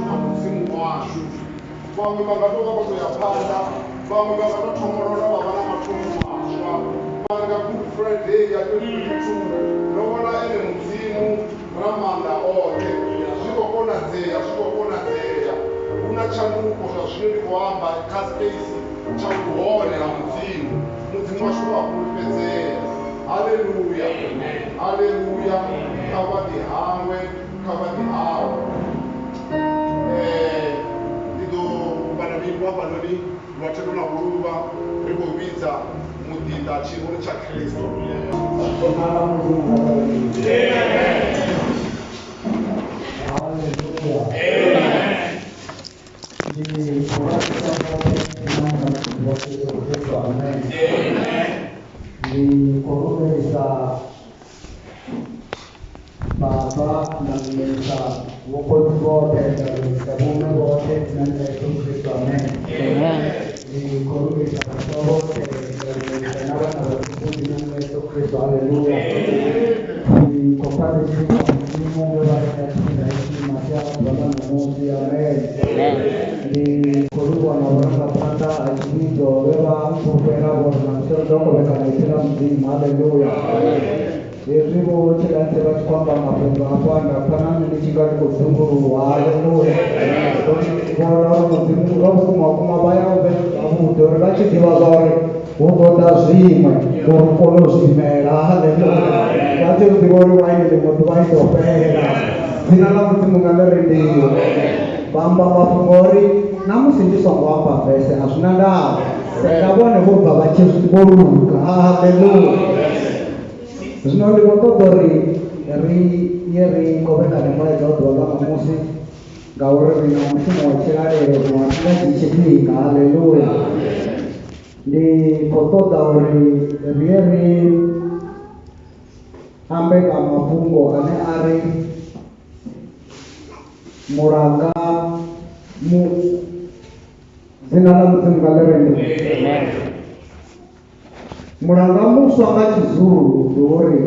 pamuzimu washu. Vamwe vakatoka pakuyapanda, vamwe vakatotomorora vava namatungu masva. Manga Good Friday ya2022 noona ine mudzimu ramanda ote zvikokonadzeya kuna chanduko zvazvinori kuamba kaspeisi chakuhonera mudzimu washu wakuripedzeya. Haleluya, haleluya. Kavadi hamwe, kavadi hawo. Ido vanavingwa vanori vatinoona kuruva rigovidza mudhidha chirwere chaKristu. Baba namesa wokozi wote ndabume wote nanda Yesu Kristo amen. Nikorudisha watoto wote n'abana batukuzi nanda Yesu Kristo haleluya. Nikopate sifa Mungu baraka na heshima yako Baba na Mungu amen. Nikorudwa na baraka pata ajizo wewe kupera bwana sio kwa kanisa mzima haleluya. Ezvivo chiranteva chikwamba mapengo apanda panani nechingari kuzunguruwa haleluya. Mudzimu vakuma kumabaya vamudhori vachidiva vauri vogoda zvimwe vorukono zvimera haleluya. Vachirudivori wainile muti vaitopera dzina ramudzimu ngalerindiro vamba vapungori namusindisongwamba vese hazvina ndava ndavone vobva vachizvoruka haleluya. Zvinodi mototori kovekane mwaedza kudhova mamusi ngauri rina mushumo wechirarero zvinwatingadzichipika haleluya. Ndikotoda uri rieri ambe kamafungo ane ari muranga mu zina la mudzimu ngalerendo muranga muswa ngachizuru ndori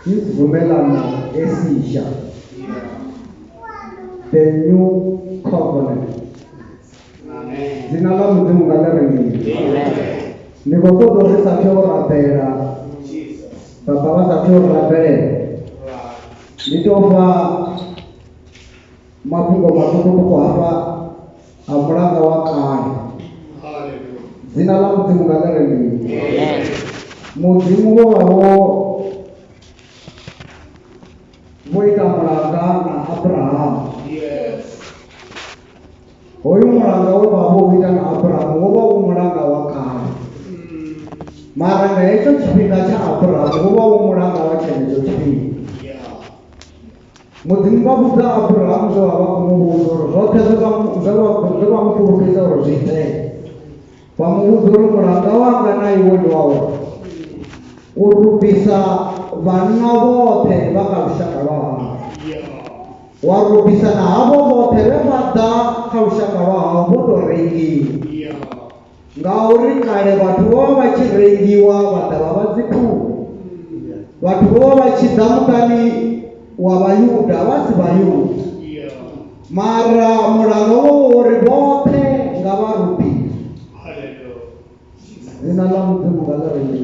isivumelano esisha, the new covenant. Zina la mudzimu ngalerendo ndikototori sachiorapera baba vasachiorapera nditofa mafungo matukutuku hapa amuranga wakare. Zina la mudzimu ngalerendo mudzimu wovavo voita muranga naAbhurahamu. Hoyu muranga wovavo voita naAbhurahamu wova umuranga wakare. Mara ngaicho chipinga chaAbhurahamu wova umuranga wachenecho chipinga. Mudzimu vabudza Abhurahamu zvavava kumuudza zvote zvavamupurukisa rozviite pamuudzoro muranga wanga naiwo ndiwawo urubisa vana vote vakarushaka rwahavo warubisa nahavo vote vevada karushaka rwahavo votorengiwa ngauri kare vatu vova vachirengiwa vadava vadzikuru vatu vova vachidza mukani wavayudha vasi vayudha mara muranga wori vote ngavarubisa. Zina la mudzimu ngalerendo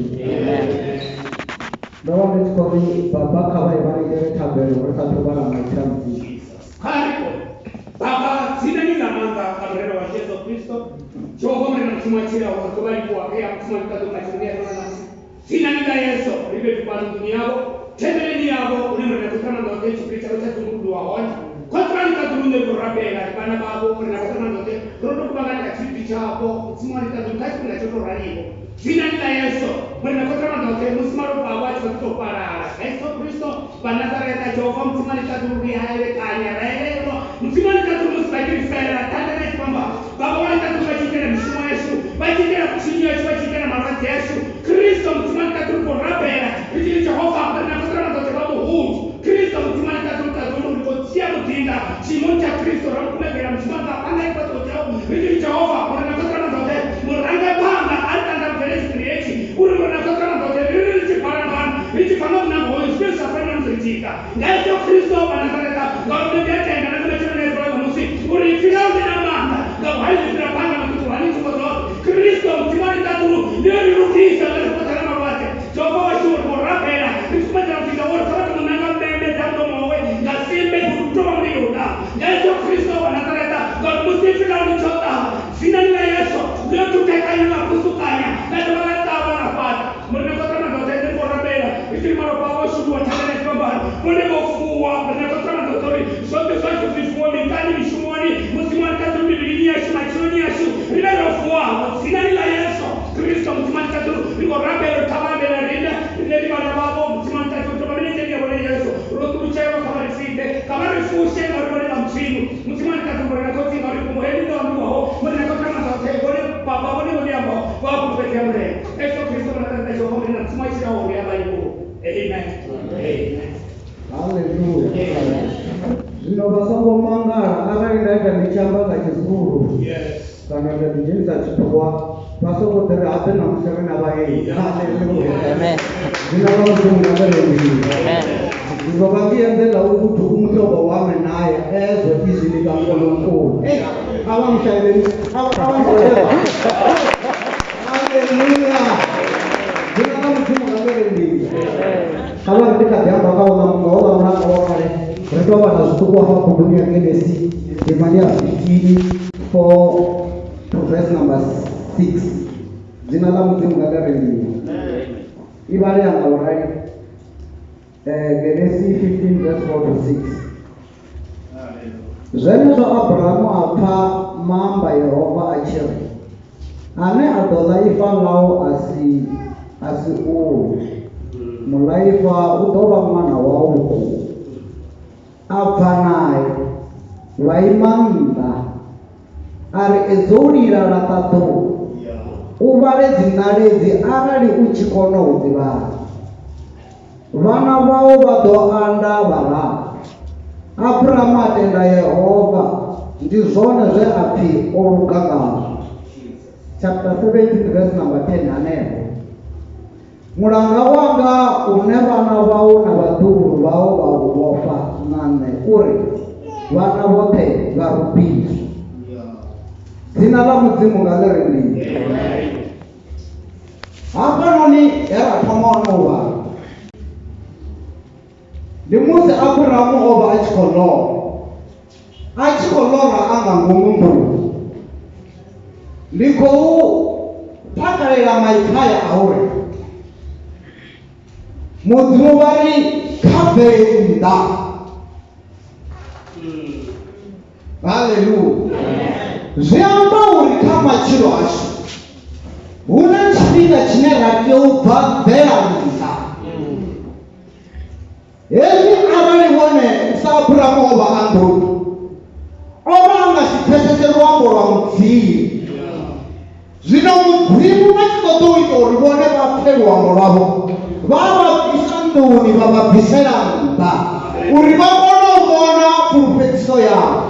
ndava ndechikori baba kavai varegere tabhero resati varamachira mudzimu kariko baba zina ninamanga kamurero wa Yesu Kristo Jehova mwana mtumachira wakubaliwa pia mtumachira tunachimia tunasi zina nina Yesu ribe tupanu duniao tembeleni yabo ulimwena kutana ndote chipita cha tumudu wa honi kontrani kadunde kurabela kana babo ulimwena kutana ndote rodo kubangana kachipi chabo mtumachira tunachimia tunachimia zina nina Yesu mwana kutana ndote musimaro baba chikutoparara Yesu Kristo banazareta Jehova mtumachira tunachimia kanya rero mtumachira tunachimia tandere kwamba baba wanda tunachimia mshumo Yesu bachikira kuchinya Yesu bachikira marazi Yesu Kristo mtumachira tunaporabela ili Jehova mwana kutana ndote babo huju Kristo mtumachira tunachimia mtinda chimocha Kristo rakumekera mtumachira panga ipato chao ili Jehova mwana kutana ndote muranga panga atanda mferesi krieti uri mwana kutana ndote ili chiparana ili chipanga mna Holy Spirit afanya mzitika Yesu Kristo banazareta ngao ndio tena dzina la Yesu Kristo mutima tatu liko rabelo tabande na rinda ndeli bana babo mutima tatu tobane ndeli ya Yesu rotuchero kama risinde kama rifushe na ribone la msimu mutima tatu bana koti ngari kumuheli ndo ambaho mbona kama zote bone baba bone bone ambo wa kupetea mre Yesu Kristo na tata yo homi na mutima chira ho ya Bible. Amen. Amen. Hallelujah. Zvino vasango mangara akaenda ndichamba kachizuru. Yes. Kana ndinjenza chitwa pasoko tere apena musana vaye. Hallelujah. Amen. Zvino vasunga varevi. Amen. Zvino vakiendela ukuthi umhlobo wami naye ezwe izwi likaNkulunkulu. Abamshayeli Hallelujah. Zvino vamusunga varevi. Kalau kita diambil kalau orang kare, mereka pada suatu apa dunia Genesis, di mana 4 verse number 6. Jinalah mungkin ada ini. Ibarat yang awalnya Genesis 15 verse 4 to 6. Zemuzo Abrahamu apa mamba Yehova achiri. Ane adola ifa lau asi mulaifa utoba mwana wauko apanai vaimanda ari ezorira ratatu uvaredzi naredzi arali uchikono udzivara vana vavo vadoanda varava Abrahamu atenda Yehova ndizvone zveapi orugagazvo chapter 17 verse number 10 anepo mulanga wanga une vana vao na vadhuru vao vavofa nane uri vana vote varubizwa. Dzina la mudzimu ngalerindini. Hapanoni erathomanowa ndimusi Abrahamu ova achikolora anga ngomundu ndikou pakalela maikaya aure mudzimu vari kavenda. Haleluya. Zviamba uri kamachiro acho une chipinda chine ratiobva veranda hezi aralione saAbrahamu ova andoni ova angachipesese ruambo rwa mudzii. Zvino mudzimu vachitotoita uri vone vape ruambo rwavo vavabvisa nduni vavabvisera mba uri vakonovona purupetiso yavo.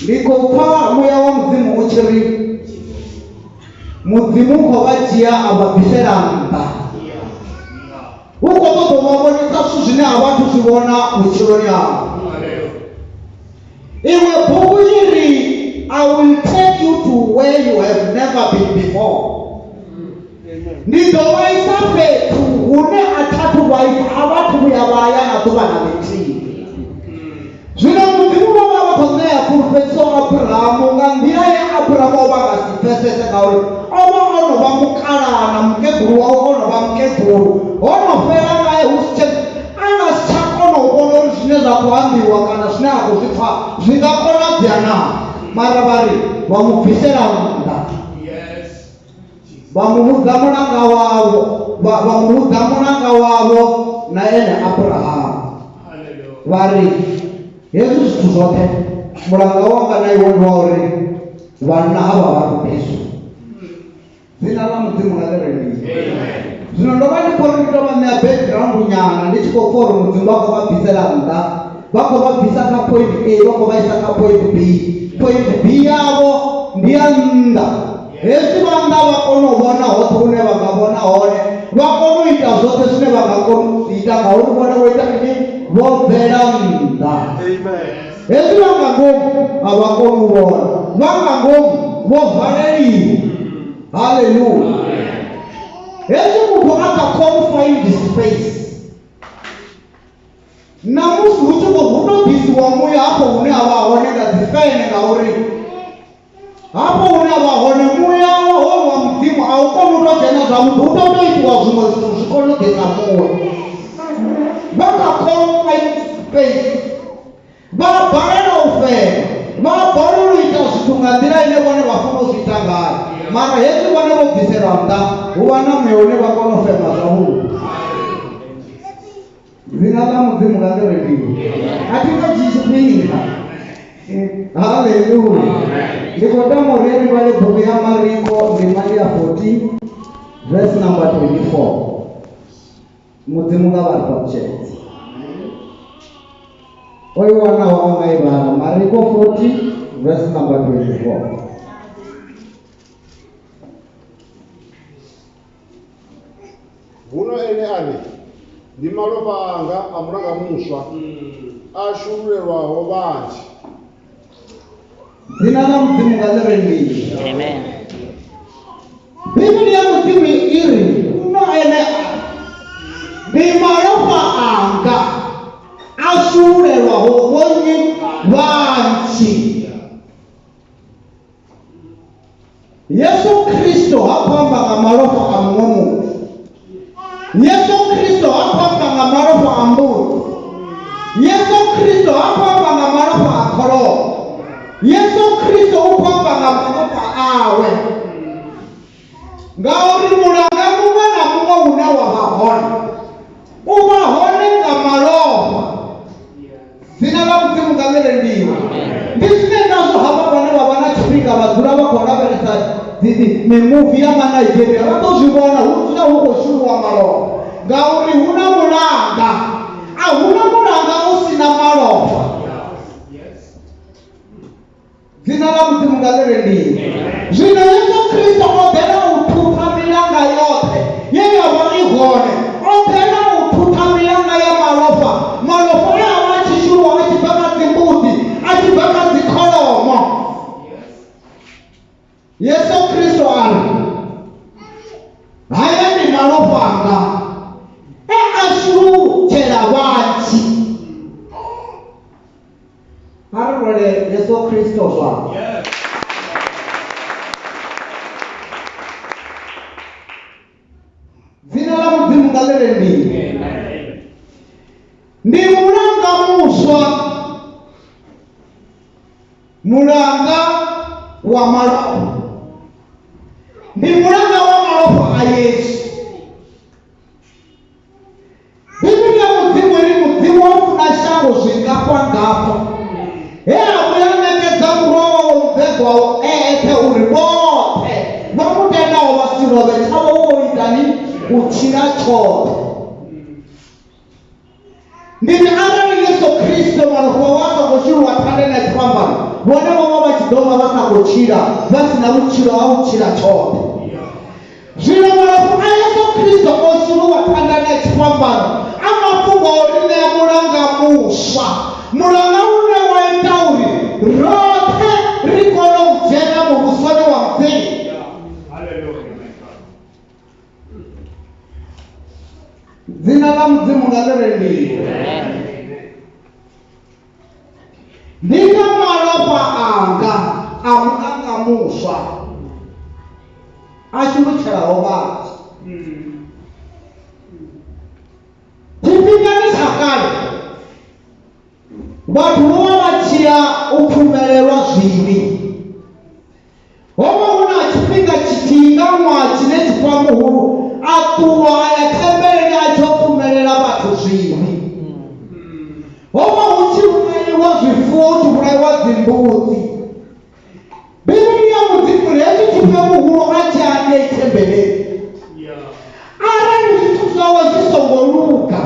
Ndikopa mweya wa mudzimu uchiri mudzimu ukovajia avabvisera mba uko totovavonesa su zvine havatu zvivona muchironi yavo. Iwe bhuku iri I will take you to where you have never been before. Ndizowaisa petu une atatu waisa avatu kuyavaya natuva na mitini. Zvino mudzimu vava vakonea purufetiso Abrahamu ngandira yeAbrahamu vangasipesese kauri ova onova mukalana mukeguru wavo onova mukeguru onofera naye usicheni angasichakonovona uri zvine zvakuambiwa kana zvine akuzvipfa zvingakonadzana mara vari vamubvisera munda vamuudza munanga wavo naye Abrahamu vari Yesu zvithu zvote mulanga wanga naiwoni wauri vana ava varubviswa. Dzina la mudzimu ngalereni. Zvino ndova ndikorindova nea background nyana ndichikoforo mudzimu vakovabvisera munda vakovabvisa kapoint A vakovaisa kapoint B. Point B yavo ndiyanda hesi vanga vakonovona hote une vangavona hone vakonoita zvote zvine vangakonoita ngauri vone voita ini vobvera munda. Hesi vangangomu havakonuvona vangangomu vovhareriwa. Haleluya. Hesi munhu akaconfined space namusi huchikuvhunobhisiwa muya hapo une havahoneka dzifene ngauri hapo une havahone muya wa mudzimu haukoni utojena zvamunhu utotoitiwa zvimwe zvinhu zvikonogesa muwe vakaconfined space vabharira ufema vabharira uita zvithu kana ndira ine vone vafuna zviita ngayo mara hezvi vone vobvisera mda uvana meone vakonofema zvaudu zina la mudzimu ngalerediwe atingachichipinga haleluya ndikotamoreri vale bhuku ya Mariko ndimali ya 14 verse number 24 mudzimu ngavari pakuchenza oyo wana wavamaivana Mariko 40 verse number 24 Vuno ene ane ndi malopa anga amulanga muswa ashululelwaho banji dzina la mudzimu ngalerediwe Amen. Biblia ya mudzimu iri uno ene ndi malopa anga ashululelwaho bonye banji. Yesu Kristo hapamba nga malopa amumu. Yesu Kristo hapamba nga malopa ambu. Yesu Kristo hapamba nga malopa akoro. Yesu Kristo hapamba nga malopa awe. Ngauri mulanga munga na munga una wahahona. Umahone nga malopa. Zina la mudzimu ngalerediwe. Ndisine nazo hapa bwana wabana chipinga bazura bakora beresa zizi memuvi ya Nigeria vatozvibona hukuta huko shuru wa malopa. Ngauri huna mulanga. Huna mulanga usina malopa. Zina la mudzimu ngalerediwe. Zvino Yesu Kristo odera ututa milanga yote. Yeye avarihone. Odera ututa milanga ya malopa. Malopa ya wachishuru wachibaka zimbuzi. Achibaka zikolomo. Yesu Kristo ari. Haya ni malopa anga. Ashuru chela wachi. Harule Yesu Kristo wa. Zina la mudzimu ngalerediwe. Ndi mulanga muswa. Mulanga wa malopa. Ndi mulanga wa malopa a Yesu. Biblia mudzimu iri mudzimu wafuna shango zvingapa ngapa. Amuyangekeza murowa wombegwawo ete uri bote. Vamutendawo vasirove chavo uoitani uchira chote. Ndini arani Yesu Kristo malopa wasa kuchiru watande na chipambano. Vone vama vachidoma vasa kuchira. Vasina uchiro au uchira chote. Zvino malopa Yesu Kristo kuchiru watande na chipambano. Amafunga orine ya mulanga muswa. Mulanga une waitauri. Rote rikono ujena mugusone wa mzee. Zina la mudzimu ngalerediwe. Ndika malopa anga amulanga muswa. Ashuluchelaho bati. Chipingani sakale. Watu wawachia uphumelelwa zvivi. Oma una chipinga chitinga mwachine chipamuhuru. Atuwa ayatembele acho uphumelela watu zvivi. Oma uchimaiwa zvifuo chimaiwa zimbuzi. Biblia mudzimu rezi chipamuhuru achane itembele. Arani vitu zawa zisongoluka.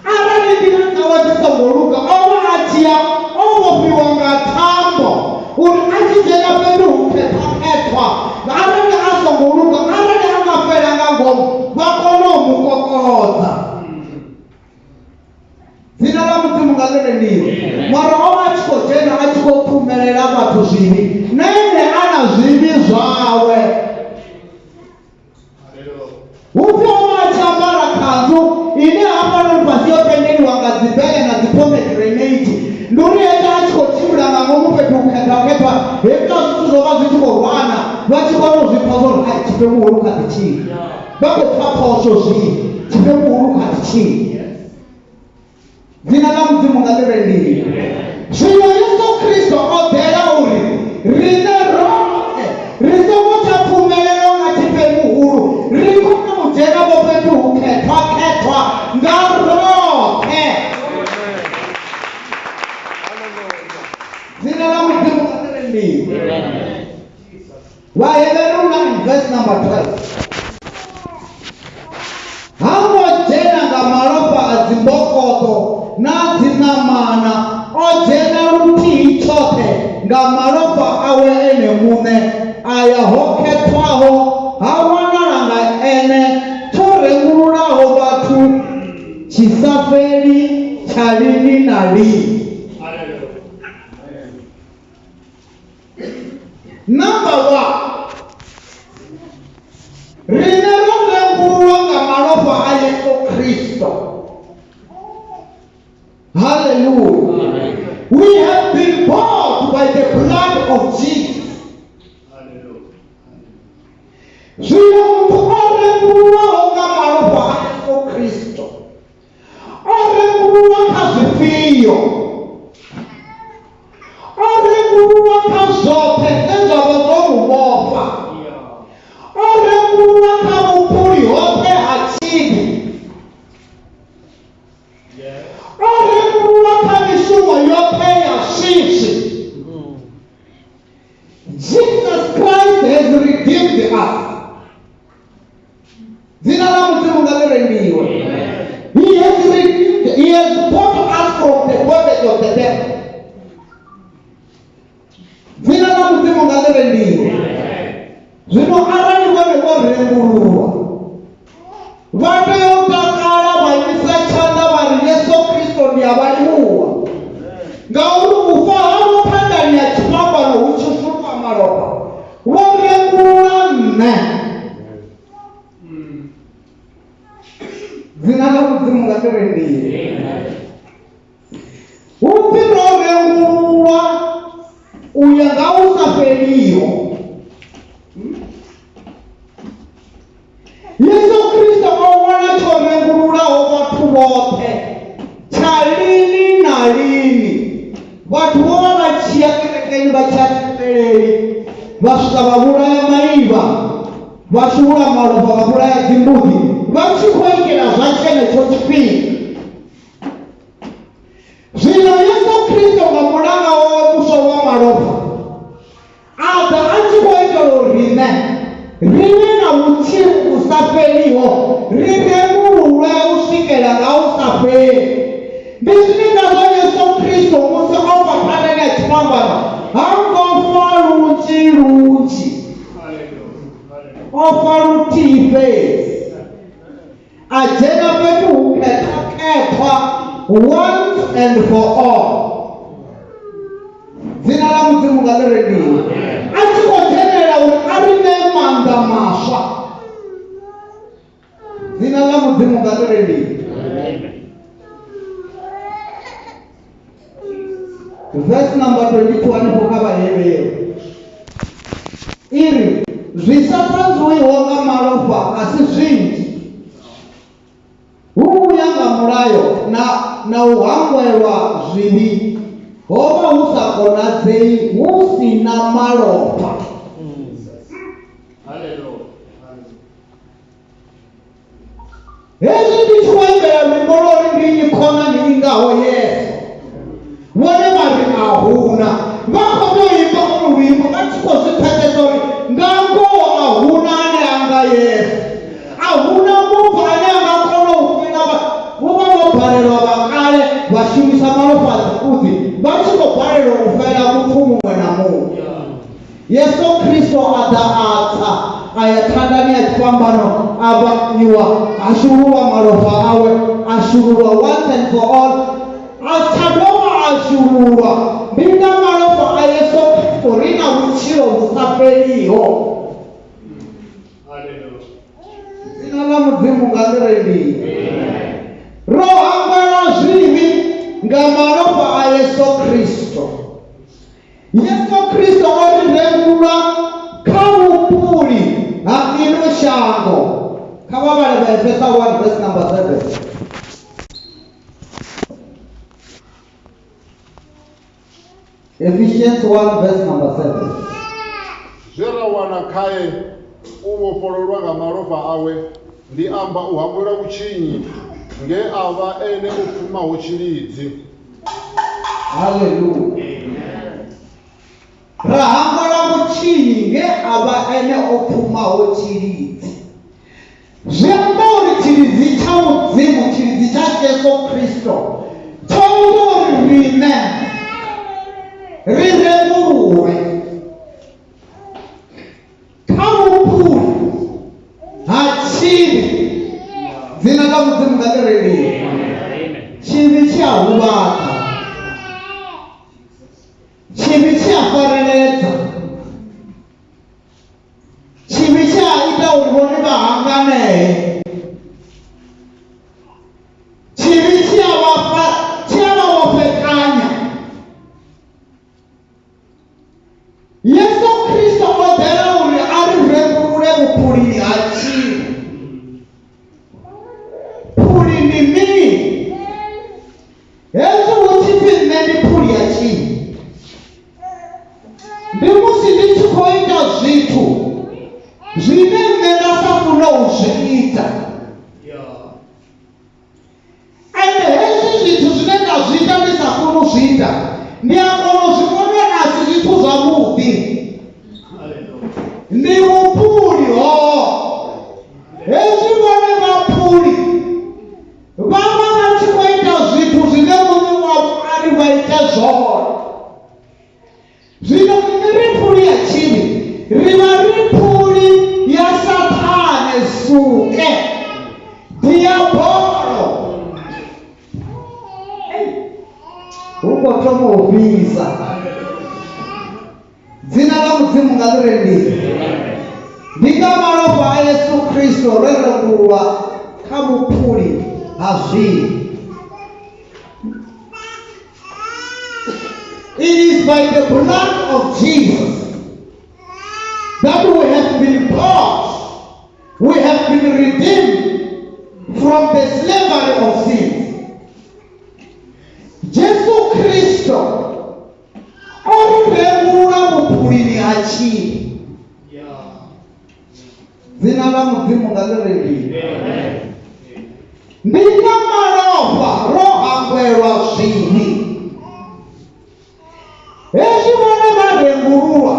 Arani vitu zawa zisongoluka. Oma atia oma piwanga tambo. Uri achijena pedu upetwa. Arani asongoluka. Arani angafela ngangomu. Wakono mukokoroza. Zina la mudzimu ngalerediwe. Mara oma achiko jena achiko phumelela watu zvivi. Nene ana zvivi zvawe. Upyo wachambara kanzu ine hapa nopasi yopendeni wakazibele na zipome grenade. Nduri eka achiko chimula na ngomupe tuketa heka zituzoba zichikorwana vachikono zvipazo chipe muhuruka tichii bako paposho zvi chipe muhuruka tichii. Zina la mudzimu ngalerediwe. Zvino Yesu Kristo odera uri rine rendiwe. Vahevheruna in verse number 12. Hamojena nga malofha a dzimbokodo na dzinamana ojena luthihi tshoṱhe nga malofha awe ene muṋe aya ho khethwaho ha wanala nga ene tsho rengululaho vhathu tshisa fheli tsha lini na lini. Number 1, rine ro rengululwa nga malofha a Yesu Kristo. Hallelujah. We have been bought by the blood of Jesus. Zvino muthu o rengululwaho nga malofha a Yesu Kristo o rengululwa kha zwifhio? O rengululwa kha zwoṱhe zwe zwa vha zwo mu vhofha. O rengululwa kha vhuphuli hoṱhe ha tshivhi. O rengululwa kha mishumo yoṱhe ya shishi. Jesus Christ has redeemed us. Dzina la Mudzimu ngalendiwe. He has redeemed. He has bought us from the bondage of the devil. Dzina la Mudzimu ngalendiwe. Zvino arali vhone vho rengululwa, vha tea u takala vha isa tshanḓa vha ri Yesu Kristo ndi a vhaliwa. Ngauri u fa havho phanḓani ya tshifhambano hu tshi shuma malofha, vho rengulula nṋe. Dzina la Mudzimu ngalendiwe. Upfi ro rengululwa u ya nga u sa fheliho. Yesu Kristo o wana tsho rengululaho vhathu vhoṱhe tsha lini na lini. Vhathu vho vha vha tshi ya kerekeni vha tsha tevheleli, vha swika vha vhulaya maivha, vha shulula malofha, vha vhulaya dzimbudzi, vha tshi khou itela zwa tshenetsho tshifhinga. Zwino Yesu Kristo nga mulanga wawe muswa wa malofha a ḓa a tshi khou itela uri riṋe na vhutshilo vhu sa fheliho ri rengululwe u swikela nga u sa fheli. Ndi zwine ngazwo Yesu Kristo musi o bva phanḓani ya tshifhambano ha ngo fa lunzhi. O fa luthihi fhedzi. A dzhena fhethu hu khethwa once and for all. Dzina la Mudzimu ngalendiwe. A tshi khou dzhenelela uri a ri ṋee maanḓa maswa. Dzina la Mudzimu ngalendiwe. Verse number 22 hanefho kha Vhahevheru iri zwi sa ṱanzwiho nga malofha a si zwinzhi, hu ya nga mulayo na u hangwelwa zwivhi, ho vha hu sa konadzei hu si na malofha. Hezwi ndi tshi vhambela luimbo lori ndi nnyi khonani i ngaho Yesu, vhone vha ri a huna. Vha khou tou imba olu luimbo vha tshi khou zwi pfesesa uri nga ngoho a huna ane a nga Yesu. A huna muthu ane a nga kona u fhira vho vha vho balelwa vha kale vha shumisa malofha a dzikudzi, vha tshi khou balelwa u fhela muthu muṅwe na muṅwe. Yesu Kristo a ḓa a tsa a ya phanḓani ya tshifhambano a vhanyiwa, a shululwa malofha awe, a shululwa once and for all. A sa dovha a shululwa ndi nga malofha a Yesu Kristo ri na vhutshilo vhu sa fheliho. Dzina la Mudzimu ngalendiwe. Ro hangwelwa zwivhi nga malofha a Yesu Kristo. Yesu Kristo o ri rengulula kha vhupuli ha ino shango. Kha vha vhale vha Efesa 1 verse number 7. Ephesians 1 verse number 7. Zwe ra wana khae u vhofhololwa nga malofha awe ndi amba u hangwelwa vhutshinyi nge a vha ene o pfumaho tshilidzi. Hallelujah. rahango la mutshinyi nge ava ene opfumaho tshilidzi. Zwi amba uri tshilidzi tsha mudzimu, tshilidzi tsha Yesu Kristo tsho ita uri riṋe ri rembuluwe kha vhupfuli ha tshivhi. Dzina ḽa mudzimu nga ḽi reliwe. Tshivhi tshi a huvhadza, tshivhi tshi a fareledza, tshivhi tshi a ita uri vhone vha hanganee, tshivhi tshi a vha vhofhekanya. Yesu Kristo o ḓela uri a ri rembulule vhupfulini ha tshivhi. Phuli ndi mini? Hezwi hu tshi pfi nṋe ndi phuli ya tshivhi, ndi musi ndi tshi khou ita zwithu zwine nṋe nda sa funa u zwi ita. Ende hezwi zwithu zwine nda zwi ita ndi sa funa u zwi ita, ndi a kona u zwi vhona a si zwithu zwavhuḓi. Ndi vhupfuli ho. Hezwi vhone vha phuli vha vha vha tshi khou ita zwithu zwine muṋe wavho a ri vha ite zwone. Zwino nṋe ri phuli ya tshivhi, ri vha ri phuli ya Saṱhane suke, diabolo. Hu khou thoma u fhisa. Dzina ḽa mudzimu nga ḽi rendiwe. Ndi nga malofha a Yesu Kristo ro rembulwa kha vhupfuli ha zwivhi. It is by the blood of Jesus that we have been bought, we have been redeemed from the slavery of sin. Jesu Kristo o ri rembula vhupfulini ha tshivhi. Dzina ḽa mudzimu nga ḽi rendiwe. Ndi nga malofha ro hangwelwa zwivhi. Hezwi vhone vha rembululwa,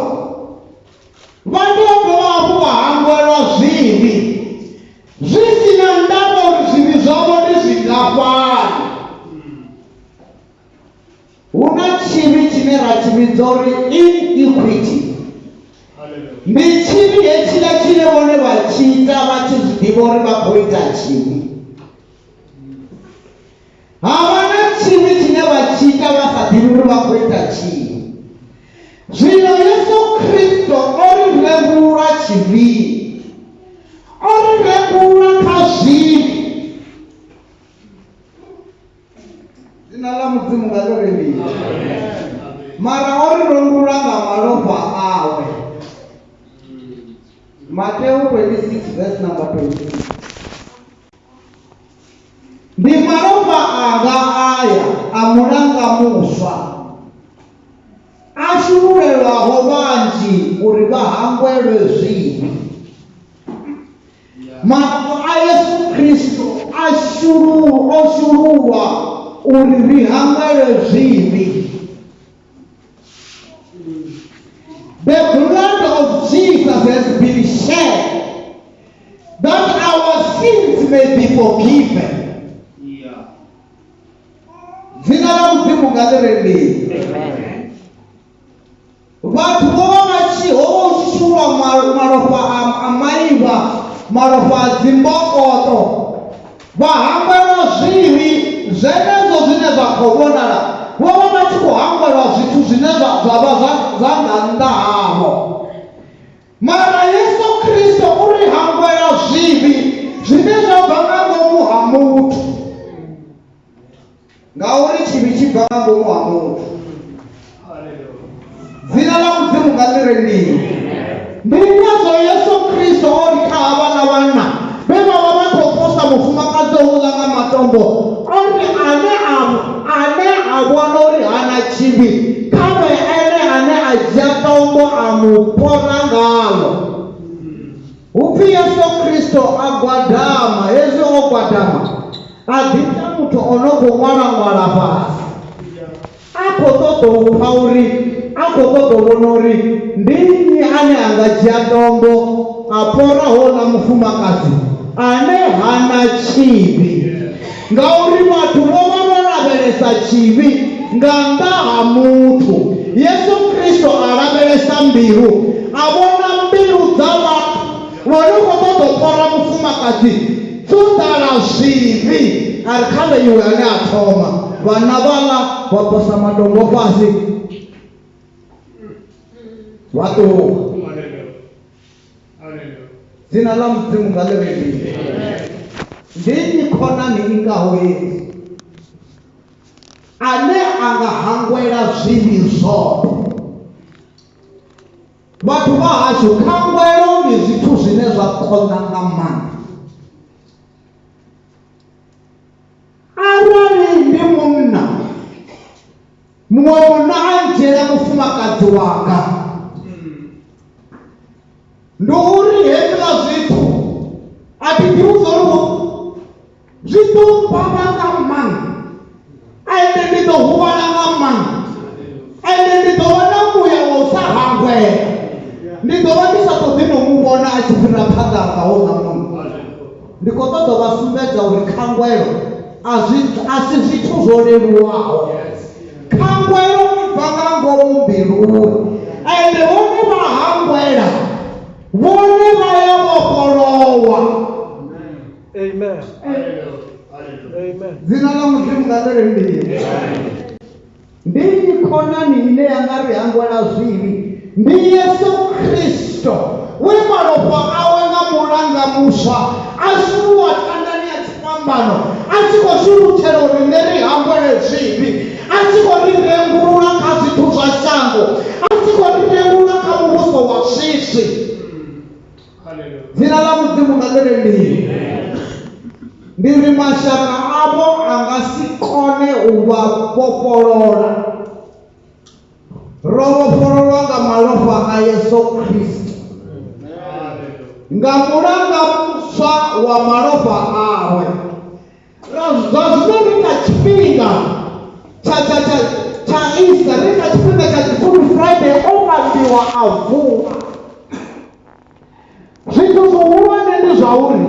vha tea u dovha hafhu vha hangwelwa zwivhi, zwi si na ndavha uri zwivhi zwavho ndi zwingafhani. Hu na tshivhi tshine ra tshi vhidza uri iniquity. Ndi tshivhi hetshiḽa tshine vhone vha tshi ita vha tshi zwi ḓivha uri vha khou ita tshivhi. Havha na tshivhi tshine vha tshi ita vha sa ḓivhi uri vha khou ita tshivhi. Zwino Yesu Kristo o ri rembulula tshivhi, o ri rembulula kha zwivhi. Dzina ḽa mudzimu nga ḽi rendiwe. Mara o ri rembulula nga malofha awe. Matthew 26 verse number 26. Ndi malofha anga aya a mulanga muswa, a shululelwaho vhanzhi uri vha hangwelwe zwivhi. Malofha a Yesu Kristo o shululwa uri ri hangwelwe zwivhi. The blood of Jesus has been shed that our sins may be forgiven. Dzina ḽa mudzimu nga ḽi rendiwe. Vhathu vho vha vha tshi ho tshi shulwa malofha a maivha, malofha a dzimbokoṱo, vha hangwelwa zwivhi zwenezwo zwine zwa khou vhonala. Vho vha vha tshi khou hangwelwa zwithu zwine zwa vha zwa nga nnḓa havho. Mara Yesu Kristo u ri hangwela zwivhi zwine zwa bva nga ngomu ha muthu, ngauri tshivhi tshi bva nga ngomu ha muthu. Dzina ḽa mudzimu nga ḽi rendiwe. Ndi ngazwo Yesu Kristo o ri kha havha na vhanna vhe vha vha vha khou posa mufumakadzi houḽa nga matombo, o ri ane a vhona uri hana tshivhi, khawe ene ane a dzhia tombo a mu pona ngalo. Hupfi Yesu Kristo a gwadama, hezwi o gwadama a ḓita muthu o no khou ṅwala fhasi, a khou ṱoḓa u pfa uri a khou ṱoḓa u vhona uri ndi nnyi ane a nga dzhia tombo a pora houḽa mufumakadzi ane hana tshivhi, ngauri vhathu vho vha vho lavhelesa tshivhi nga nnḓa ha muthu. Yesu Kristo a lavhelesa mbilu, a vhona mbilu dza vhathu vhone khou ṱoḓa u pora mufumakadzi dzo ḓala zwivhi. A ri kha vhe iwe ane a thoma, vhana vhaḽa vha posa matombo fhasi vha ṱuwa. Dzina ḽa Mudzimu nga ḽi vheliwe. Ndi nnyi khonani i ngaho hedzi ane a nga hangwela zwivhi zwoṱhe? Vhathu vha hashu, khangwelo ndi zwithu zwine zwa konḓa nga maanḓa. Arali ndi munna, muṅwe munna a ndzhiela mufumakadzi wanga, ndi uri hezwiḽa zwithu a thi ḓivhi zwo zwi ḓo baba nga maanḓa, ende ndi ḓo huvhala nga maanḓa, ende ndi ḓo vha na muya wa u sa hangwela. Ndi ḓo vha ndi sa ṱoḓi no mu vhona a tshi fhira phanḓa nga houḽa munna. Ndi khou ṱoḓa vha sumbedza uri khangwelo a si zwithu zwo leluwaho. Khangwelo i bva nga ngomu mbiluni, ende vhone vha hangwela, vhone vha ya vhofholowa. Amen. Amen. Dzina ḽa Mudzimu nga ḽi vheliwe. Ndi nnyi khonani ine ya nga ri hangwela zwivhi? Ndi Yesu Kristo, we malofha awe nga mulanga muswa a shuluwa tandani ya tshifhambano, a tshi khou shulutshela uri nṋe ri hangwele zwivhi, a tshi khou ri rembulula kha zwithu zwa shango, a tshi khou ri rembulula kha muvhuso wa swiswi. Dzina ḽa Mudzimu nga ḽi vheliwe. Ndi ri mashaka avho a nga si kone u vha vhofholola. Ro vhofhololwa nga malofha a Yesu Kristo, nga mulanga muswa wa malofha awe. Zwa zwino ri kha tshifhinga tsha Easter, ri kha tshifhinga tsha dzi Good Friday, o vhambiwa a vuwa. Zwithu zwihulwane ndi zwa uri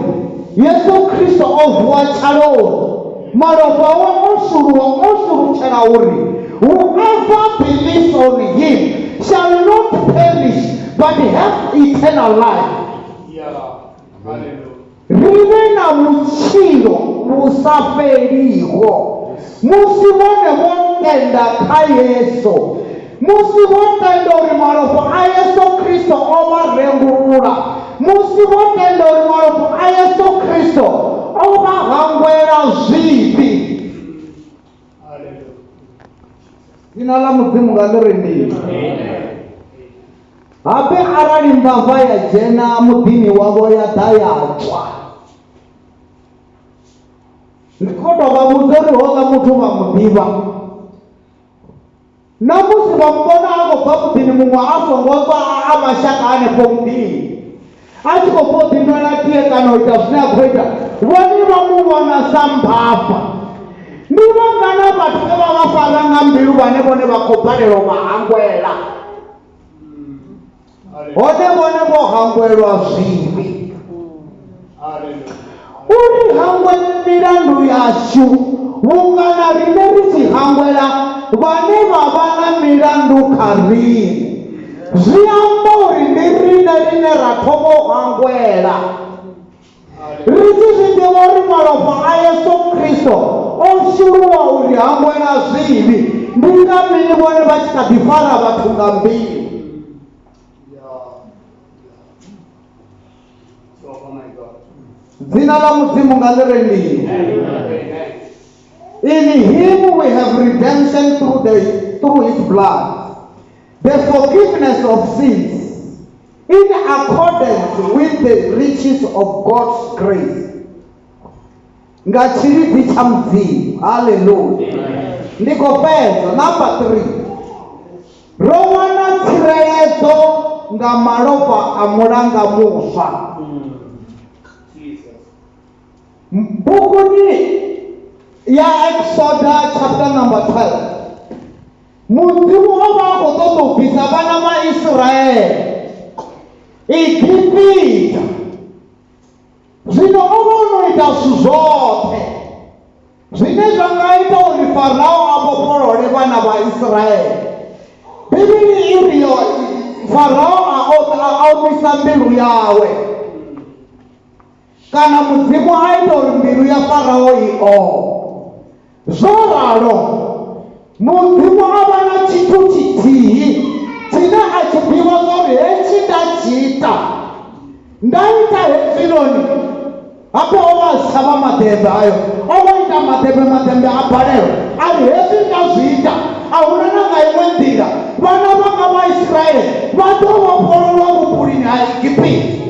Yesu Kristo o vuwa tshaloni, malofha awe o shulutshela uri whoever believes on him shall not perish but have eternal life. Rive na vhutshilo vhu sa fheliho musi vhone vho tenda kha Yesu, musi vho tenda uri malofha a Yesu Kristo o vha rembulula, musi vho tenda uri malofha a Yesu Kristo o vha hangwela zwivhi. Dzina ḽa Mudzimu nga ḽi vheliwe. Habe arali mbava ya dzhena muḓini wavho ya ḓa ya tswa, ndi khou tou vha vhudza uri houḽa muthu vha mu ḓivha. Na musi vha muvhona a khou bva muḓini muṅwe a songo ṱwa a mashaka hanefho muḓini, a tshi khou bva u ḓinwela tie kana u ita zwine a khou ita, vhone vha mu vhona sa mbava. Ndi vhangana vhathu vhe vha vha fara nga mbilu vhane vhone vha khou balelwa u vha hangwela, hone vhone vho hangwelwa zwivhi. Uri hangwele milandu yashu, vhunga na riṋe ri tshi hangwela vhane vha vha na milandu kha riṋe. Zwi amba uri ndi riṋe rine ra thoma u hangwela, ri tshi zwi ḓivha uri malofha a Yesu Kristo o shuluwa uri hangwela zwivhi. Ndi nga mini vhone vha tshi kha ḓi fara vhathu nga mbilu? Dzina ḽa Mudzimu nga ḽi vheliwe. In him we have redemption through his blood, the forgiveness of sins, in accordance with the riches of God's grace. Nga tshilidzi tsha Mudzimu. Hallelujah. Ndi khou fhedza number 3. Ro wana tsireledzo nga malofha a mulanga muswa. Bukuni ya Exodus chapter number 12, Mudzimu o vha a khou ḓo vhana vha Israele Igipita. Zwino o vha o no ita zwithu zwoṱhe zwine zwa nga ita uri Farao a vhofholole vhana vha Israele. Bivhili iri yo Farao a omisa mbilu yawe, kana Mudzimu a ita uri mbilu ya Farao i ome. Zwo ralo Mudzimu a vha na tshithu tshithihi tshine a tshi ḓivha uri hetshi nda tshi ita, nda ita hezwinoni hape o vha a si tsha vha maḓembe ayo, o vha ita maḓembe a balelwa, ari hezwi nda zwi ita a huna na nga iṅwe nḓila vhana vhanga vha Israele vha ḓo vhofhololwa vhupulini ha Igipiti.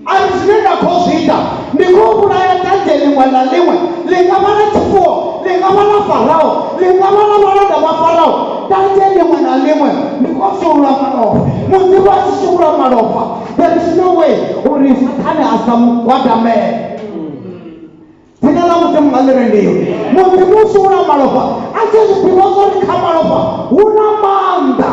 Ari zwine nda khou zwi ita ndi khou vhulaya dwadze ḽiṅwe na ḽiṅwe, ḽi nga vha ḽa tshifuwo, ḽi nga vha ḽa Farao, ḽi nga vha ḽa vhalanda vha Farao. Dwadze ḽiṅwe na ḽiṅwe ndi khou shulula malofha. Mudzimu a tshi shulula malofha, there is no way uri Saṱhane a sa mugwadamele. Dzina ḽa Mudzimu nga ḽirendiwe. Mudzimu u shulula malofha a tshi zwi ḓivha uri kha malofha hu na maanḓa.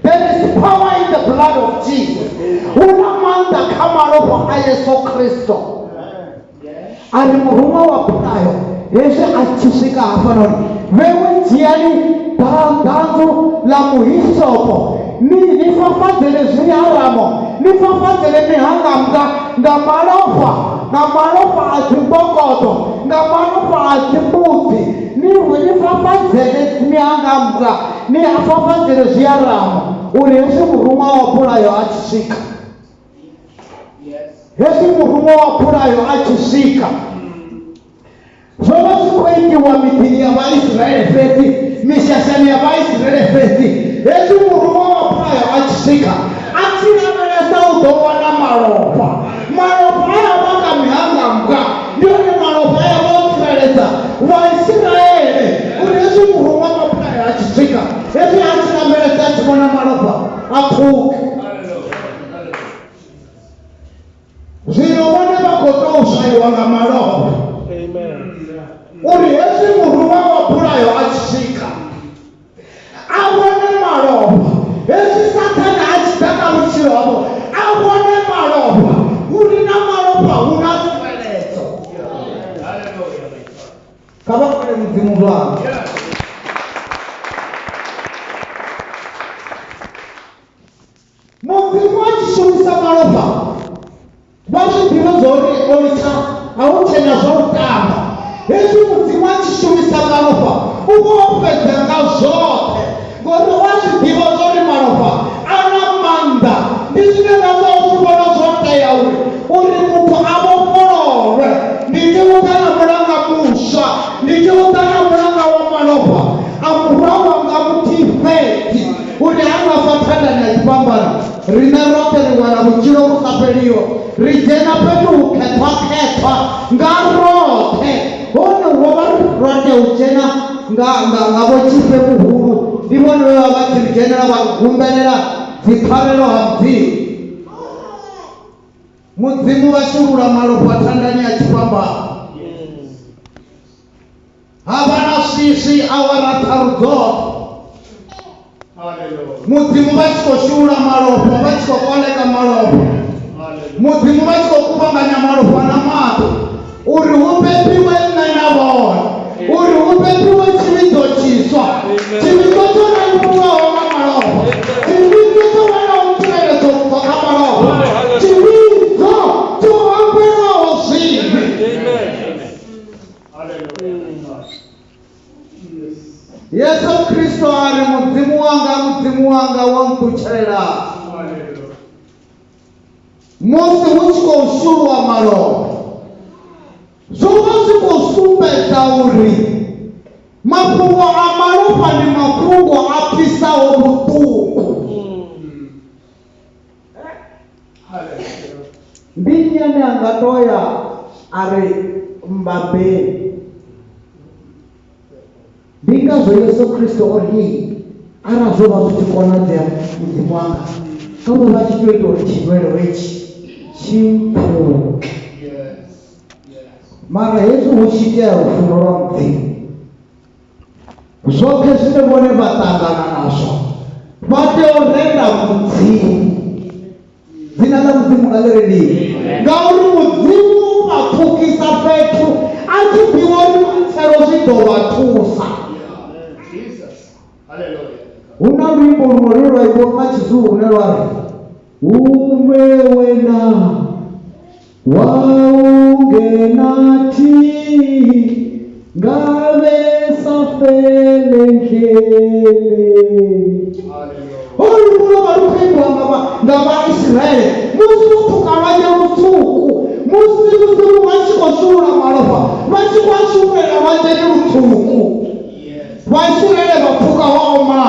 There is power in the blood of Jesus. Huna maanḓa kha malofha a Yesu Kristo. Ari murumwa wa pulayo hezwi a tshi swika hafhanoni, vhewe dzhiani danzu ḽa muhisopo ni fafadzele zwiharamo, ni fafadzele mihanganga nga malofha a dzimbokodo, nga malofha a dzimbudzi, ni fafadzele mihanganga, ni fafadzele zwiharamo uri hezwi murumwa wa pulayo a tshi swika, hezwi murumwa wa pulayo a tshi swika. Zwo vha zwi khou itiwa miḓini ya Vhaisraele fhedzi, mishashani ya Vhaisraele fhedzi. Hezwi murumwa wa pulayo a tshi swika, a tshi lavhelesa u ḓo wana malofha aya vha kha mihanganga, ndi one malofha aya vha o tsireledza Vhaisraele uri hezwi murumwa wa pulayo a tshi swika, hezwi a tshi lavhelesa a tshi vhona malofha a pfuke. Zwino vhone vha khou tou swaiwa nga malofha uri hezwi murumwa wa pulayo a tshi swika a vhone malofha, hezwi Saṱhane a tshi ḓa kha vhutshilo havho a vhone malofha, uri na malofha hu na tsireledzo. Kha vha kwele Mudzimu vhavho. Mudzimu a tshi shumisa malofha vha zwi ḓivha zwori o litsha a hu tshena zwa u tamba. Hezwi Mudzimu a tshi shumisa malofha u vha o fhedza nga zwoṱhe, ngori wa zwi ḓivha zwori malofha a na maanḓa. Ndi zwine na zwa u vhona zwo tea uri muthu a vhofhololwe. Ndi tea u ḓa na mulanga muswa, ndi tea u ḓa na mulanga wa malofha a murawa nga muthifhedzi uri ha nga fa thadani ya tshipambano. Riṋe roṱhe ri wana vhutshilo vhu sa fheliho, ri dzhena fhethu hu khethwakhethwa nga roṱhe. Hone ho vha ro tea u dzhena nga vho Tshife Muhulu, ndi vhone vhe vha vha tshi ri dzhenela vha gumbelela dzipfarelo ha Mudzimu. Mudzimu vha shulula malofha thandani ya tshipambano. Havha na swiswi awara tharu dzoṱhe. Mudzimu vha tshi khou shulula malofha, vha tshi khou koleka malofha. Mudzimu vha tshi khou kuvhanganya malofha na maṱo uri hu bebiwe nṋe na vhone, uri hu bebiwe tshivhidzo tshiswa, tshivhidzo tsho rangiwaho nga malofha, tshivhidzo tsho wanaho tsireledzo ubva kha malofha, tshivhidzo tsho hambelaho zwivhi. Yesu Kristo ari Mudzimu wanga wa nṱutshela. Musi hu tshi khou shulwa malofha, zwo vha zwi khou sumbedza uri mafhungo a malofha ndi mafhungo a pfisaho vhuṱungu. Ndi nnyi ane a nga tou ya a ri mbambeni? Ndi ngazwo Yesu Kristo o ri arali zwo vha zwi tshi konadzea Mudzimu wanga kha vha vha tshi tou ita uri tshilwelo hetshi tshi mpfuke. Mara hezwi hu tshi itea lufuno lwa Mudzimu, zwoke zwine vhone vha ṱangana nazwo vha tea u renda mudzimu. Dzina ḽa mudzimu nga ḽi lini, ngauri mudzimu vha pfukisa fhethu a tshi ḓivha uri matshelo zwi ḓo vha thusa. Hu na luimbo luṅwe lwe lwa imbiwa nga tshizulu hune lwa ri umewena waungenathi ngavesa felendlele. Olu lulo baluphendwa nga Vaisraele musi vhupuka vhanye vhuṱuku, musi mudzimu vha tshi khou shulula malofha vha tshi khou a shululela vhadzheni luṱuku. Vaisraele vha pfuka ho oma,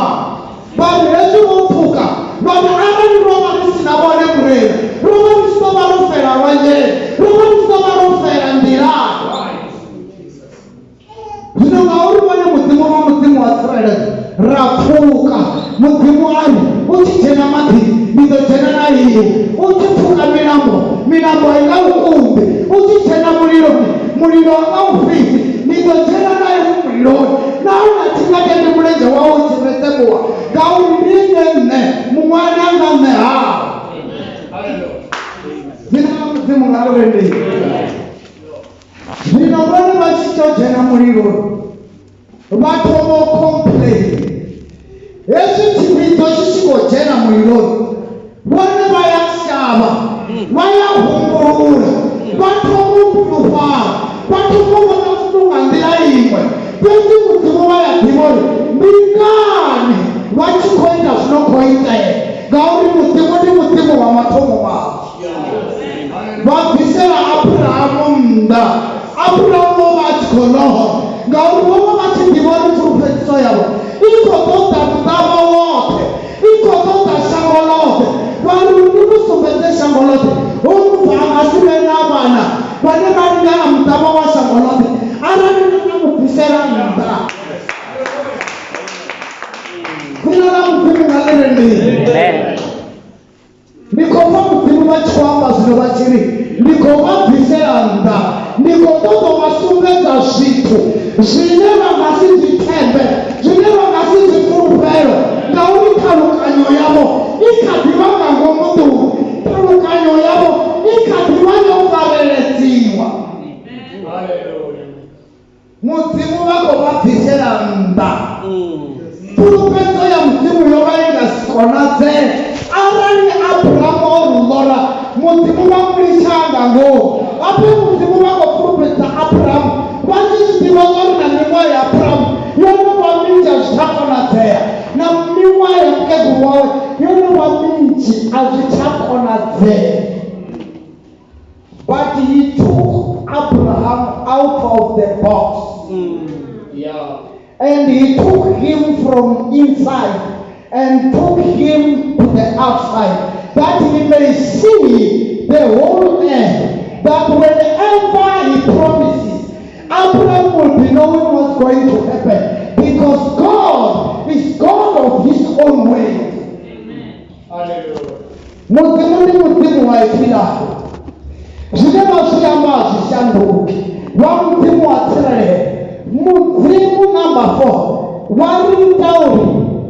vanhu hezwi vho pfuka vanhu arali ro vha ri si na vhone murena ro vha ri tshi ḓo vha ro fela vhadzheni, ro vha ri tshi ḓo vha ro fela nḓilani. Zwino ngauri vhone mudzimu vha mudzimu wa tsireledzo ra pfuka. Mudzimu ari u tshi dzhena maḓini ndi ḓo dzhena na iwe, u tshi pfuka milambo i nga u kumbi, u tshi dzhena muliloni mulilo a nga u fhisi ndi ḓo dzhena na iwe muliloni. Nahone thi nga tendi mulenzhe wawe u tshi resemuwa ngauri ndi nne muṅwana nga nne hawe. Dzina ḽa mudzimu nga ḽi lini. Zwino vhone vha tshi tou dzhena muliloni vha thoma u complain. Hezwi tshivhidzo tshi tshi khou dzhena muliloni vhone vha ya shavha, vha ya humbulula, vha thoma u bilufhala, vha thoma u vhona zwithu nga nḓila iṅwe. Fhedzi mudzimu vha ya ḓivha uri ndi ngani vha tshi khou ita zwino khou itea, ngauri mudzimu ndi mudzimu wa mathomo wavho. Vha bvisela Aburahamu nnḓa. Aburahamu vha tshi khou loha ngauri vho vha tshi ḓivha uri pfulufhedziso yavho i khou ṱoḓa muṱavha woṱhe, i khou ṱoḓa shango ḽoṱhe. Vanhu ndi mu sumbedze shango ḽoṱhe hu muthu a nga si vhe na vhana vhane vha lingana muṱavha wa shango ḽoṱhe arali ndi nga mu bvisela nnḓa. Dzina ḽa mudzimu nga ḽi lini. Ndi khou pfa mudzimu vha tshi khou amba zwino vha tshi ri ndi khou vha bvisela nnḓa, ndi khou ṱoḓa u vha sumbedza zwithu zwine vha nga si zwi thembe, zwine vha nga si zwi fulufhelo, ngauri ṱhalukanyo yavho i kha ḓi vha nga ngomu ḓuvha, ṱhalukanyo yavho i kha ḓi vha yo fareledziwa. Mudzimu vha khou vha bvisela nnḓa. Fulufhedzo ya mudzimu yo vha i nga si konadzee arali Aburahamu o luḽora mudzimu vha mu litsha nga ngomu. Ape mudzimu vha khou fulufhedza Aburahamu vha tshi zwi ḓivha uri na miṅwaha ya Aburahamu yo no vha minzhi a zwi tsha konadzea, na miṅwaha ya mukegulu wawe yo no vha minzhi a zwi tsha konadzea. But he took Abraham out of the box. And he took him from inside and took him to the outside, that he may see the whole earth, that whenever he promises, Abraham will be knowing what's going to happen, because God is God of his own way. Mudzimu ndi mudzimu wa iphilaho, zwine vha zwi amba a zwi shanduki. Vha mudzimu wa tsireledzo. Mudzimu number 4 wa ri ita uri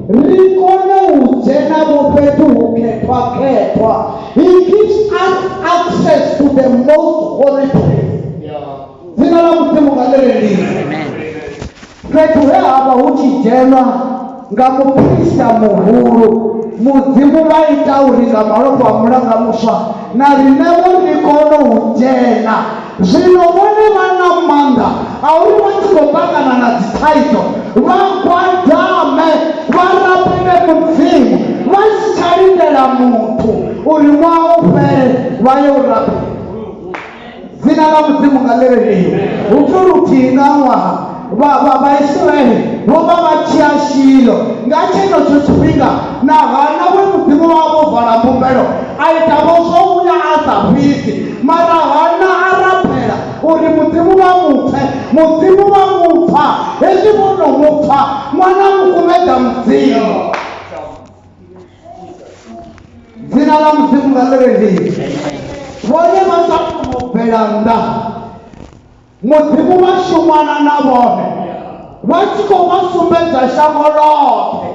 ri kone u dzhena vho fhethu hu khethwa. He gives us access to the most holy place. Dzina ḽa mudzimu nga ḽi lini. Fhethu he havha hu tshi dzhenwa nga muprista muhulu, mudzimu vha ita uri nga malofha a mulanga muswa na riṋewo ri kone u dzhena. Zwino vhone vha na maanḓa a uri vha tshi khou ṱangana na dzithaidzo vha gwadame, vha rapele mudzimu, vha si tsha lindela muthu uri ṅwaha u fhele vha ye u rapela. Dzina ḽa mudzimu nga ḽi lini. Hu pfi luthihi nga ṅwaha Vaisraeli vho vha vha tshi ya Shilo. Nga tshenetsho tshifhinga na Hana we mudzimu vha vho vala mbumbelo a ita vho zwo uya a sa fhisi, mara Hana a rapela uri mudzimu vha mupfe. Mudzimu vha mupfa, hezwi vho no mupfa ṅwana mukumedza mudzimu. Dzina ḽa mudzimu nga ḽi lini. Vhone vha sa khou bvela nnḓa, mudzimu vha shumana na vhone vachiko vasumbedza shango rote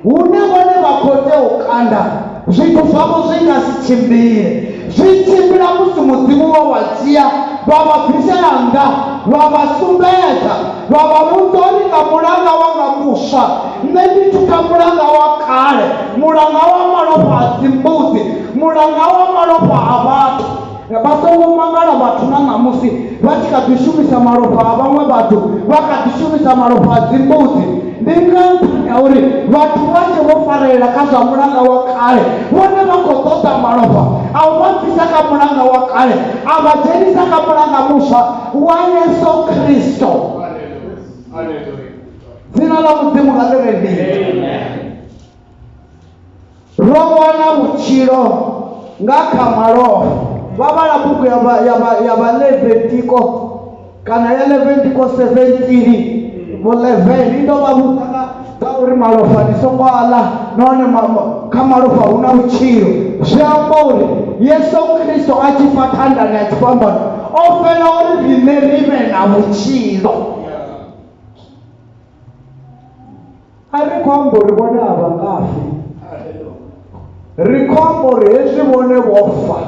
hune vone vakote ukanda zvithu zvavo zvingasichimbire zvichimbira musi mudzimu wavadziya vavabvisera nga vavasumbedza vavamutorika mulanga wanga musva nendituka mulanga wakale mulanga wa malopa adzimbudzi mulanga wa malopa avatu vasongomangala vathu na namusi vatikadzishumisa malopa avamwe vathu vakadzishumisa malopa adzimbudzi ndinganthanya uri vathu vache vofarela ka zva mulanga wa kale vone vakotoda malopa avo vabvisa ka mulanga wa kale avajenisa ka mulanga musva wa Yesu Kristo. Dzina la mudzimu ngalirendi rowana vuchilo ngakha malopa vavala buku ya Levitiko kana ya Levitiko 17 11 ndo vavutaka kauri malopa nisongwala none kha malopa huna vuchilo zviamba uri Yesu Kristo achifa ndani achifamba ofela uri rine rive na vuchilo arikhombo rivone avangafi rikhombo rihezwi vone vofa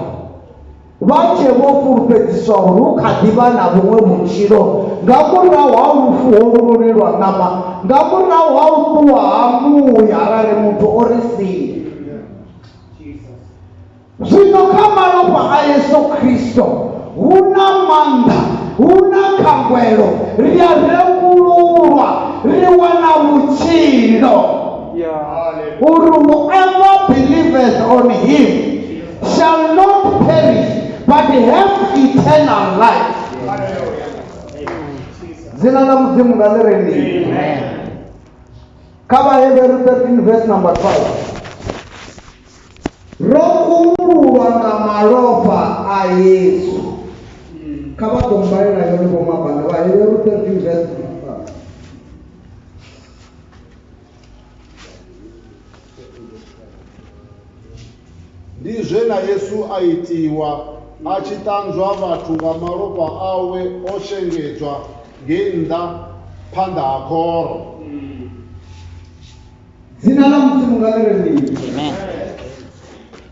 vache vofulufhedziswa uri ukhadiva na vumwe vutshilo nga murahu ha lufu ho lululelwa ṋama nga murahu ha u ṱuwa ha muya arali muthu o ri sia. Zwino kha malofha a Yesu Kristo hu na maanḓa hu na khangwelo ri a rembululwa ri wana vutshilo uri whoever believeth on him shall not perish but have eternal life. Zina la mudzimu ngalirendi. Kama Hebrew 13 verse number 5. Rokumulwa nga malopa a Yesu. Kama kumbalira yoni bomabanga ba Hebrew 13 verse 5. Ndizve na Yesu aitiwa achitanzwa vathu nga malopa awe oshengedzwa ngenda panda akoro. Zina la mudzimu ngalirendi.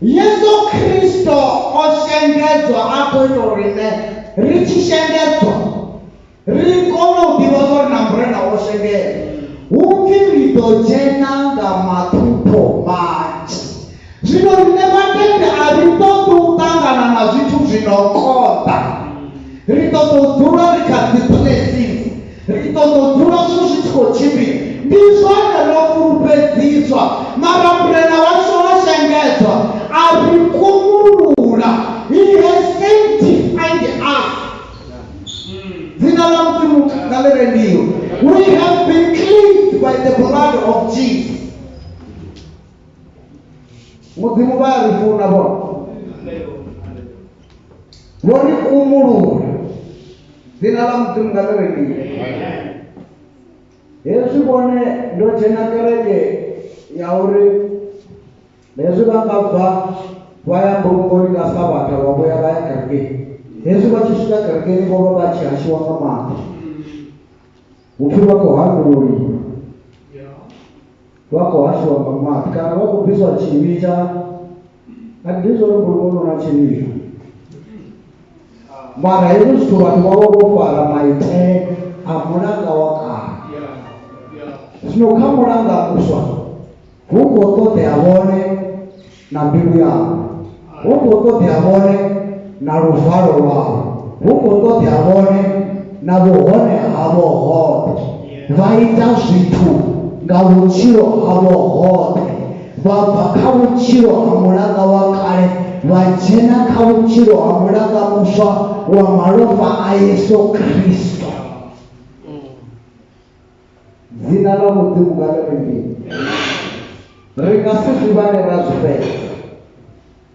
Yesu Kristo oshengedzwa akoito rine richishengedzwa rikono udiva na mbrena oshengedzwa uki ritojena nga matupo manji. Zvino rine vatende haritotutangana na zvithu zvinokota ritotodzura rikadziplesisa ritotodzura zvinhu zvichikochimbira ndizvone rofulupedziswa mara murena wacho washengedzwa arikumurula. He has sanctified us. Dzina la mudzimu ngalirendiyo. We have been cleansed by the blood of Jesus. Mudzimu varifuna vo vori kumurula. Dzina la mudzimu ngalirendiyo. Hezwi vone ndojena kereke ya uri hezwi vangabva vaya mbongoni ka sabata vavoya vaya kerekeni. Hezwi vachisvika kerekeni vova vachihashiwa ngamati upfi vakohanduriwa vakohashiwa ngamati kana vakubviswa chivi cha handizvo rembongoni na chivi mara hezwi zvithu vanhu vava vofara maitele amulanga wakala. Zvino kha mulanga muswa hukototea vone na mbilu yavo hukototea vone na luvalo lwavo hukototea vone na vuhone havo hote vaita zvithu nga vutshilo havo hote vabva kha vutshilo ha mulanga wa kale vadzena kha vutshilo ha mulanga muswa wa malofha a Yesu Kristo. Dzina la mudzimu ngalirendi. Ringasizvivanira zvipedza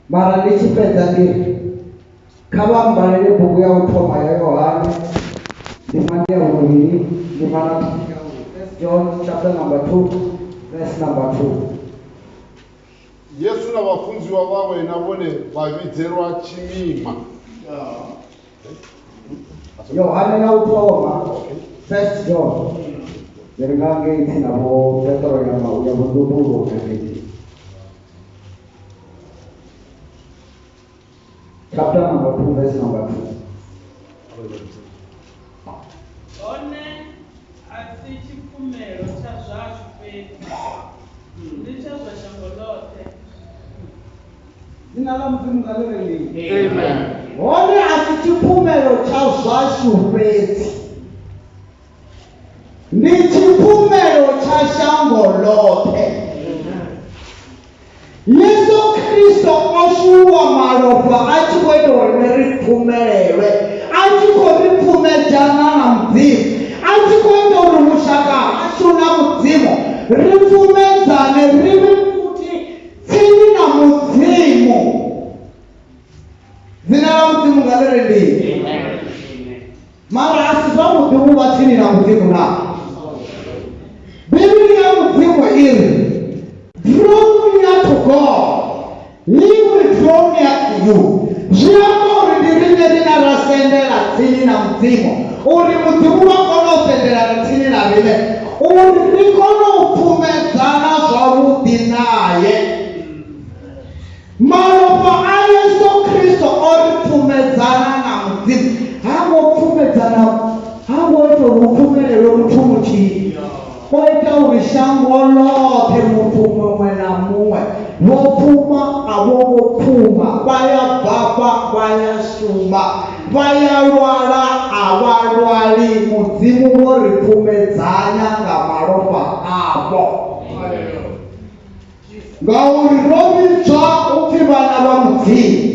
mara ndichipedza ndiri kha vambalele bhuku ya uthoma ya Yohane ndima ya 2 ndima na John chapter number 2 verse number 2. Yesu na vafundziwa vawe navone vavidzerwa chimima. Yohane na uthoma 1 John Zeringange itina bo Petro ya bunduburu ngati. Chapter number 2, verse number 2. One asi chipfumelo cha zvazvo fedzi ndicho zvashango lote. Zina la Mudzimu ngalereni. Amen. One asi chipfumelo cha zvazvo fedzi ndi chipfumelo cha shango lote. Yesu Kristo oshuwa malofa achikoita uri ripfumelelwe, achikoriphumedzana na Mudzimu, achikoita uri mushaka ashuna Mudzimu ripfumedzane rive kuti tsini na Mudzimu. Zina la Mudzimu ngalereni. Mara asi zvamudzi kuva tsini na Mudzimu na Biblia ya Mudzimu iri draw near to God, He will draw near to you. Zviamba uri ndiri rinarasendera tsini na Mudzimu, uri Mudzimu vakonosendera tsini na rive, uri rikonopfumedzana zvavudi naye. Malofa a Yesu Kristo oripfumedzana na Mudzimu, hangopfumedzana hangoita rupfumelelo rutumuchi oita uri shango lote mutu mumwe na mumwe vopfuma avovopfuma, vayabhakwa vayashuma, vayalwala avalwali. Mudzimu voripfumedzanya ngamalofa avo. Ngauri rovidzwa upfi vana va Mudzimu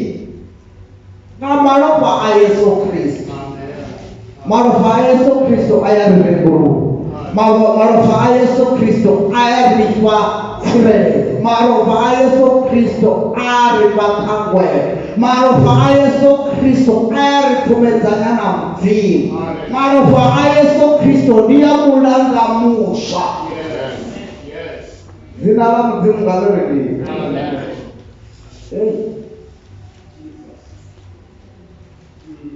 ngamalofa a Yesu Kristo. Malofa a Yesu Kristo ayarivenguru. Malofa a Yesu Kristo ayaripwa tsireledzo. Malofa a Yesu Kristo aripa kangwelo. Malofa a Yesu Kristo ayaripfumedzana na Mudzimu. Malofa a Yesu Kristo ndiyamulanga muswa. Zina la Mudzimu ngalereni.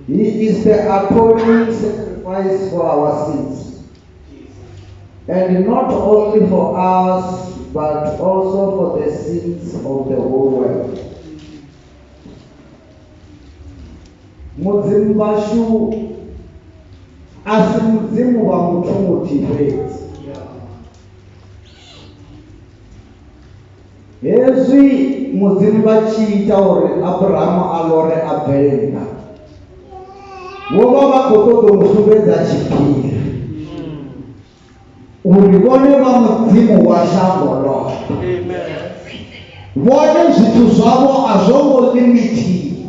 He is the atoning sacrifice for our sins. And not only for us, but also for the sins of the whole world. Mudzimu vashu asi Mudzimu va mutumuti fedzi. Hezwi Mudzimu vachiita uri Abrahamu alore abvelenga, vova vakototomusumbedza chipiri uri vone va Mudzimu wa shango lote. Vone zvithu zvavo hazvongolimitiwi,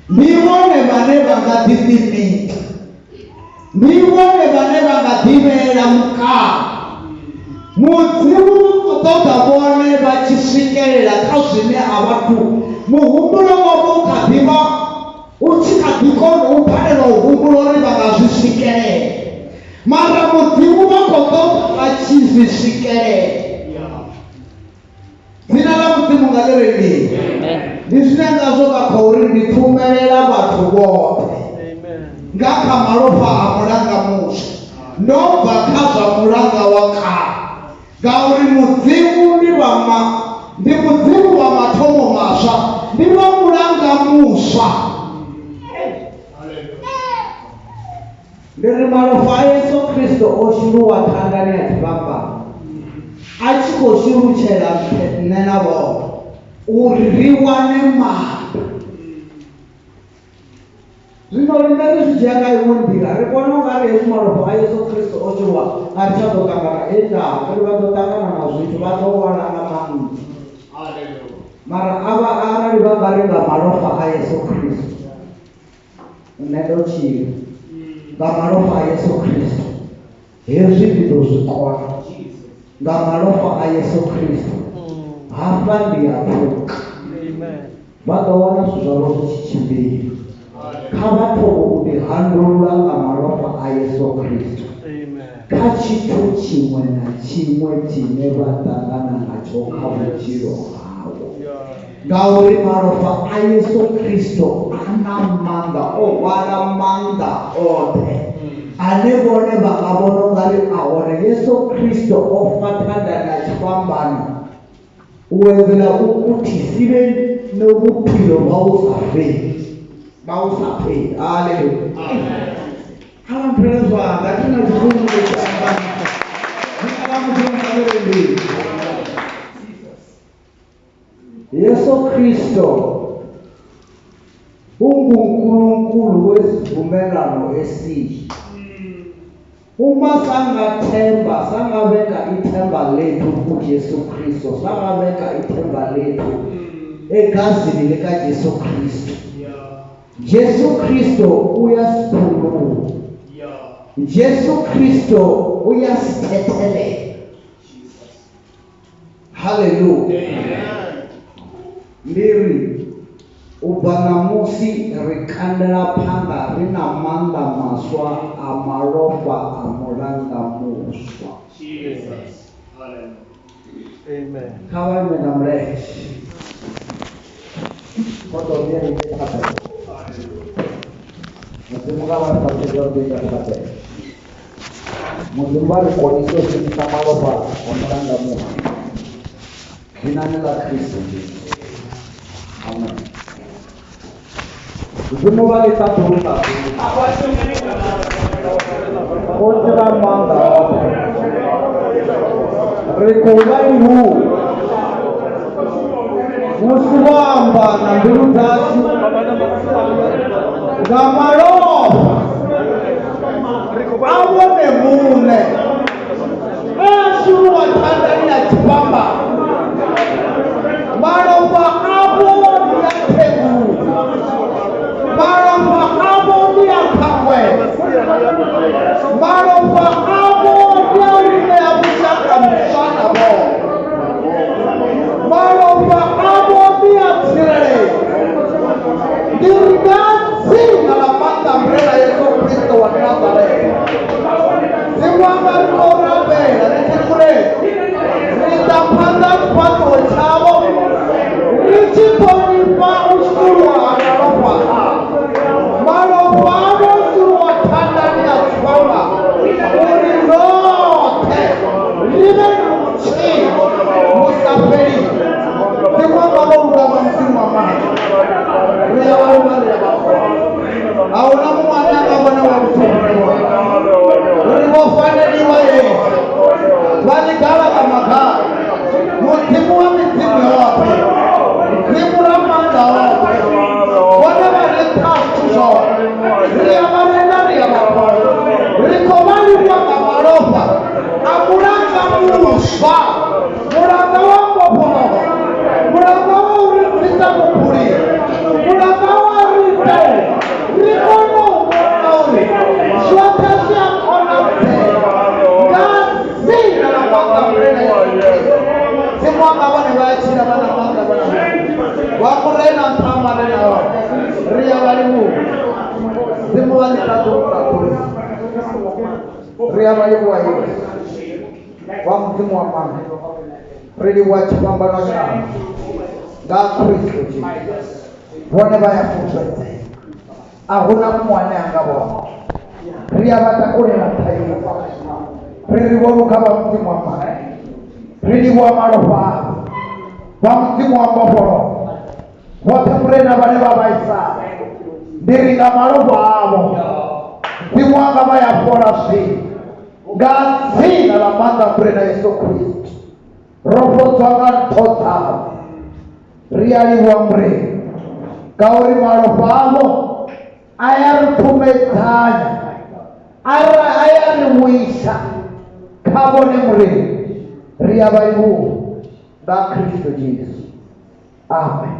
ndivone vane vangadidimita, ndivone vane vangadivera mukaka. Mudzimu vakotoda vone vachisvikelela ka zvine havatu muhumbulo wavo ukadiva uchikadikona upanela uhumbulo ri vangazvisvikelela, mara Mudzimu vakotoda vachizvisvikelela. Zina la Mudzimu ngalereni. Ndizvine ngazvo vakauri ndipfumelela vathu vote ngakha malofa amulanga musha ndobva kha mulanga wa kale. Ngauri Mudzimu ndi Mudzimu wa mathomo maswa, ndi vamulanga muswa. Ndiri malofa a Yesu Kristo oshiruwa thangani ya tivamba achikoshiruchela nena vona uri riwane manda. Zvino rinari zvichiyaka imundira rikona ungari Yesu malofa a Yesu Kristo oshiruwa arichazokangana enda vari vatotangana na zvithu vatowanana maningi. Mara ava arali vavaringa malofa a Yesu Kristo unendochiri ngamalofa a Yesu Kristo hezvi ndinozvikona. Ngamalofa a Yesu Kristo hapa ndiyapfuka. Vakaona zvizvaro zvichichimbira kavatovo kundihandurura ngamalofa a Yesu Kristo. Kachithu chimwe na chimwe chine vatangana nacho kamuchiro havo. Ngauri malofa a Yesu Kristo ana manda owala manda ote. ane vone vakavona ungari ahone Yesu Kristo ofatana nachipambano uwenzela ukuthi sibe nobuphilo bawusapheli. Haleluya. Abamphezwa ngathina zikhulu lesibani. Yesu Kristo unguNkulunkulu wesivumelwano esihle. Uma sangabeka ithemba lethu kuJesu Kristo, sangabeka ithemba lethu egazini likaJesu Kristo. Jesu Kristo uyasiphulula. Jesu Kristo uyasithethelela. Haleluya. Mbiri ubanamusi rikandela panga rina manda maswa amarofa amolanda muswa. Jesus. Hallelujah. Amen. Kawan menamre. Foto dia di atas. Mungkin kawan terjadi di atas. Mungkin baru kondisi kita marofa amolanda muswa. Kinanilah Kristus. Amen. Semua balik satu. Kontra manda. Rekolaimu. Muswamba na ndurutasi. Gamaro. Awone mune. Asu watandani ya chipamba. Marofa abo ya tegu. Marofa abo ya kamwe. Marofa abo ya ile ya mshaka mshana bo. Marofa abo ya tirele. Dirigasi na la mata mrela Yesu Kristo wa Nazareth. Siwanga korabe na nikikule. Nitapanda pato chavo. Richiponi pa usurwa anarofa. Marofa abo surwa tandani ya chwamba. Urilote. Libe nuchi. Musafiri. Siwanga wana msimu wa maji. Ria wana auna mwana wana wa mtume. Uliwofanya niwa yeye. Wali gawa kama kaa. Mutimu wa mitimu ya wapi. Mutimu la manda wapi. Wane wale tatu zo. Ria wale nani ya wapi. Rikomani waka marofa. Amuranga murusha. Muranga wango pono. Muranga wa urita mupuri. Muranga wa urita. Rikono umonauri. Shwatasi ya kona mte. Gasi na waka mrena ya Simwanga wane wachina wana manga wana wakurena ntama nena wa Ria walimu Simu wali tatu Ria walimu wa hiyo Wamu wa manga Rili wachi pambano sana God Kristo Jesus Wane baya kufete Ahuna mwane angabo Ria watakune na tayo Rili wamu kama mtimu wa manga Rili wa marofa wa mtimu wa mboporo wote mrena wale wabaisa ndiringa marofa abo mtimu wanga maya porasi gazi na la manda mrena Yesu Kristo roho twanga tota riali wa mre kauri marofa abo ayari tumetanya ayari wisa kabone mre Ria baibu da Kristo Jesus. Amen.